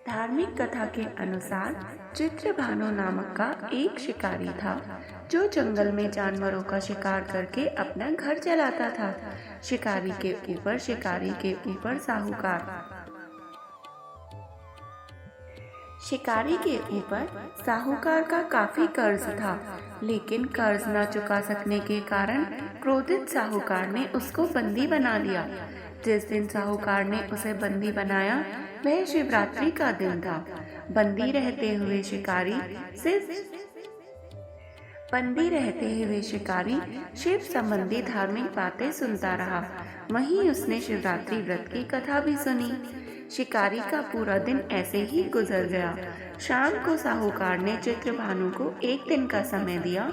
धार्मिक कथा के अनुसार चित्रभानु नामक का एक शिकारी था जो जंगल में जानवरों का शिकार करके अपना घर चलाता था। शिकारी के ऊपर साहूकार का काफी कर्ज था, लेकिन कर्ज न चुका सकने के कारण क्रोधित साहूकार ने उसको बंदी बना लिया। जिस दिन साहूकार ने उसे बंदी बनाया वह शिवरात्रि का दिन था। बंदी रहते हुए शिकारी शिव संबंधी धार्मिक बातें सुनता रहा। वहीं उसने शिवरात्रि व्रत की कथा भी सुनी। शिकारी का पूरा दिन ऐसे ही गुजर गया। शाम को साहूकार ने चित्रभानु को एक दिन का समय दिया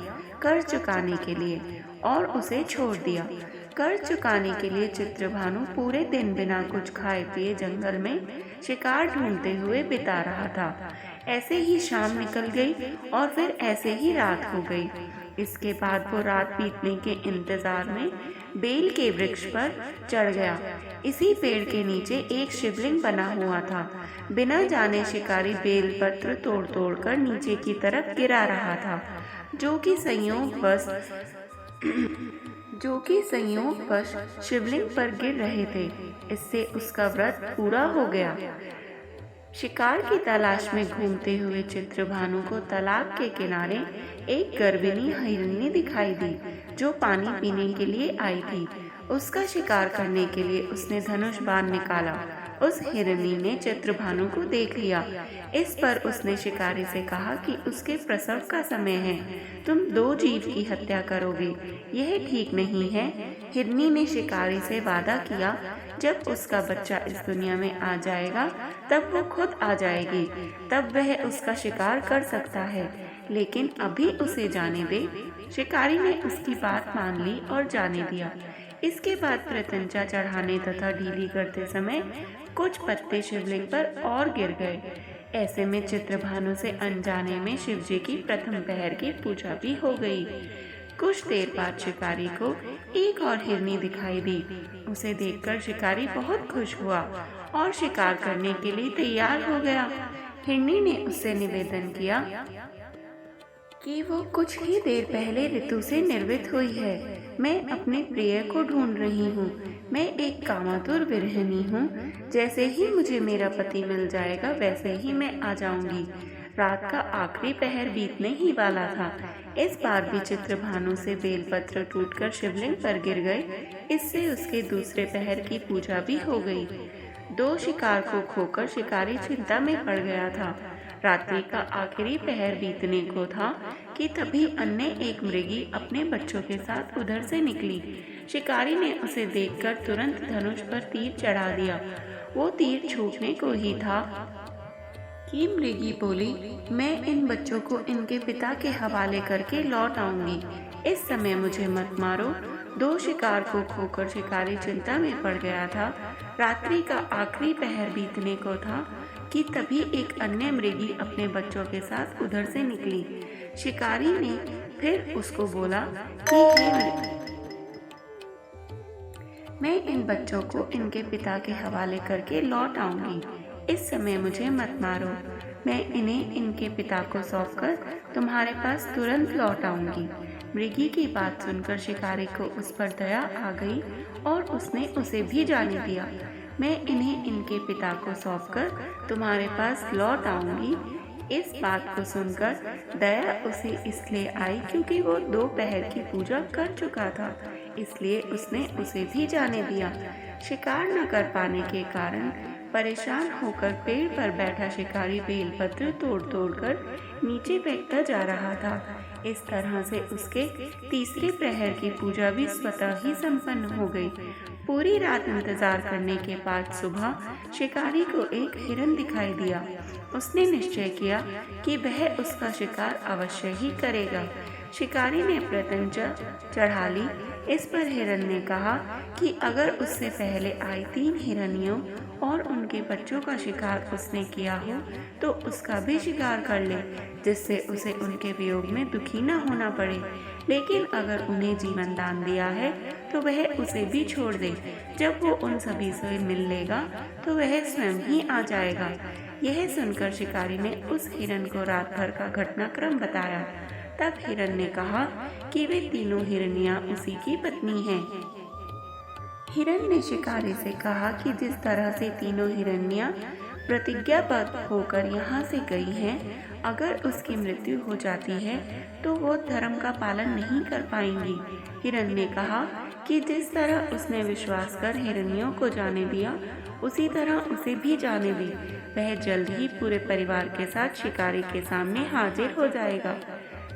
कर्ज चुकाने के लिए और उसे छोड़ दिया। कर्ज चुकाने के लिए चित्रभानु पूरे दिन बिना कुछ खाए पिए जंगल में शिकार ढूंढते हुए बिता रहा था। ऐसे ही शाम निकल गई और फिर ऐसे ही रात हो गई। इसके बाद वो रात बीतने के इंतजार में बेल के वृक्ष पर चढ़ गया। इसी पेड़ के नीचे एक शिवलिंग बना हुआ था। बिना जाने शिकारी बेल पत्र तोड़ तोड़ कर नीचे की तरफ गिरा रहा था, जो कि संयोगवश शिवलिंग पर गिर रहे थे। इससे उसका व्रत पूरा हो गया। शिकार की तलाश में घूमते हुए चित्रभानु को तालाब के किनारे एक गर्विणी हिरनी दिखाई दी, जो पानी पीने के लिए आई थी। उसका शिकार करने के लिए उसने धनुष बाण निकाला। उस हिरनी ने चित्रभानु को देख लिया। इस पर उसने शिकारी से कहा कि उसके प्रसव का समय है, तुम दो जीव की हत्या करोगे, यह ठीक नहीं है। हिरनी ने शिकारी से वादा किया, जब उसका बच्चा इस दुनिया में आ जाएगा तब वो खुद आ जाएगी, तब वह उसका शिकार कर सकता है, लेकिन अभी उसे जाने दे। शिकारी ने उसकी बात मान ली और जाने दिया। इसके बाद प्रत्यंचा चढ़ाने तथा ढीली करते समय कुछ पत्ते शिवलिंग पर और गिर गए। ऐसे में चित्रभानु से अनजाने में शिवजी की प्रथम पहर की पूजा भी हो गई। कुछ देर बाद शिकारी को एक और हिरनी दिखाई दी। उसे देखकर शिकारी बहुत खुश हुआ और शिकार करने के लिए तैयार हो गया। हिरनी ने उससे निवेदन किया कि वो कुछ ही देर पहले ऋतु से निर्वित हुई है। मैं अपने प्रिय को ढूंढ रही हूँ। मैं एक कामातुर विरहिणी हूँ। जैसे ही मुझे मेरा पति मिल जाएगा वैसे ही मैं आ जाऊंगी। रात का आखिरी पहर बीतने ही वाला था। इस बार भी चित्रभानु से बेलपत्र टूटकर शिवलिंग पर गिर गए। इससे उसके दूसरे पहर की पूजा भी हो गई। दो शिकार को खोकर शिकारी चिंता में पड़ गया था। रात्रि का आखिरी पहर बीतने को था कि तभी अन्य एक मृगी अपने बच्चों के साथ उधर से निकली। शिकारी ने उसे देखकर तुरंत धनुष पर तीर चढ़ा दिया। वो तीर छूटने को ही था कि मृगी बोली, मैं इन बच्चों को इनके पिता के हवाले करके लौट आऊंगी। इस समय मुझे मत मारो। दो शिकार को खोकर शिकारी चिंता में पड़ गया था। रात्रि का आखिरी पहर बीतने को था कि तभी एक अन्य मृगी अपने बच्चों के साथ उधर से निकली। शिकारी ने फिर उसको बोला कि हे मृगी, मैं इन बच्चों को इनके पिता के हवाले करके लौट आऊंगी। इस समय मुझे मत मारो। मैं इन्हें इनके पिता को सौंपकर तुम्हारे पास तुरंत लौट आऊंगी। मृगी की बात सुनकर शिकारी को उस पर दया आ गई और उसने उसे भी जाने दिया। मैं इन्हें इनके पिता को सौंपकर तुम्हारे पास लौट आऊंगी। इस बात को सुनकर दया उसे इसलिए आई क्योंकि वो दो पहर की पूजा कर चुका था, इसलिए उसने उसे भी जाने दिया। शिकार न कर पाने के कारण परेशान होकर पेड़ पर बैठा शिकारी बेलपत्र तोड़ तोड़ कर नीचे फेंकता जा रहा था। इस तरह से उसके तीसरे प्रहर की पूजा भी स्वतः ही संपन्न हो गई। पूरी रात इंतजार करने के बाद सुबह शिकारी को एक हिरन दिखाई दिया। उसने निश्चय किया कि वह उसका शिकार अवश्य ही करेगा। शिकारी ने प्रत्यंचा चढ़ा ली। इस पर हिरन ने कहा कि अगर उससे पहले आई 3 हिरनियों और उनके बच्चों का शिकार उसने किया हो तो उसका भी शिकार कर ले, जिससे उसे उनके वियोग में दुखी न होना पड़े। लेकिन अगर उन्हें जीवन दान दिया है तो वह उसे भी छोड़ दे। जब वो उन सभी से मिल लेगा तो वह स्वयं ही आ जाएगा। यह सुनकर शिकारी ने उस हिरन को रात भर का घटनाक्रम बताया। तब हिरन ने कहा कि वे तीनों हिरनियां उसी की पत्नी हैं। हिरन ने शिकारी से कहा कि जिस तरह से तीनों हिरनियां प्रतिज्ञाबद्ध होकर यहाँ से गई हैं, अगर उसकी मृत्यु हो जाती है तो वो धर्म का पालन नहीं कर पाएंगी। हिरन ने कहा कि जिस तरह उसने विश्वास कर हिरनियों को जाने दिया, उसी तरह उसे भी जाने दी। वह जल्द ही पूरे परिवार के साथ शिकारी के सामने हाजिर हो जाएगा।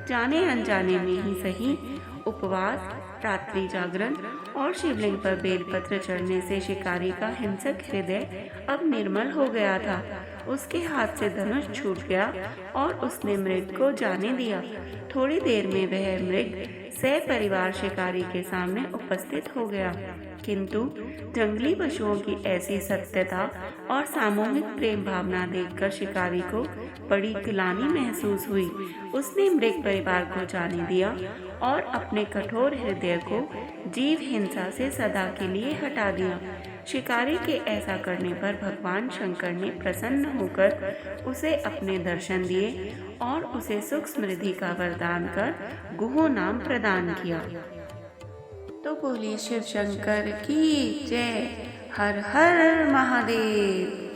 जाने अनजाने में ही सही, उपवास, रात्रि जागरण और शिवलिंग पर बेलपत्र चढ़ने से शिकारी का हिंसक हृदय अब निर्मल हो गया था। उसके हाथ से धनुष छूट गया और उसने मृग को जाने दिया। थोड़ी देर में वह मृग सपरिवार शिकारी के सामने उपस्थित हो गया। किंतु जंगली पशुओं की ऐसी सत्यता और सामूहिक प्रेम भावना देखकर शिकारी को बड़ी ग्लानि महसूस हुई। उसने मृग परिवार को जाने दिया और अपने कठोर हृदय को जीव हिंसा से सदा के लिए हटा दिया। शिकारी के ऐसा करने पर भगवान शंकर ने प्रसन्न होकर उसे अपने दर्शन दिए और उसे सुख समृद्धि का वरदान कर गुहो नाम प्रदान किया। तो बोलिए शिव शंकर की जय। हर हर महादेव।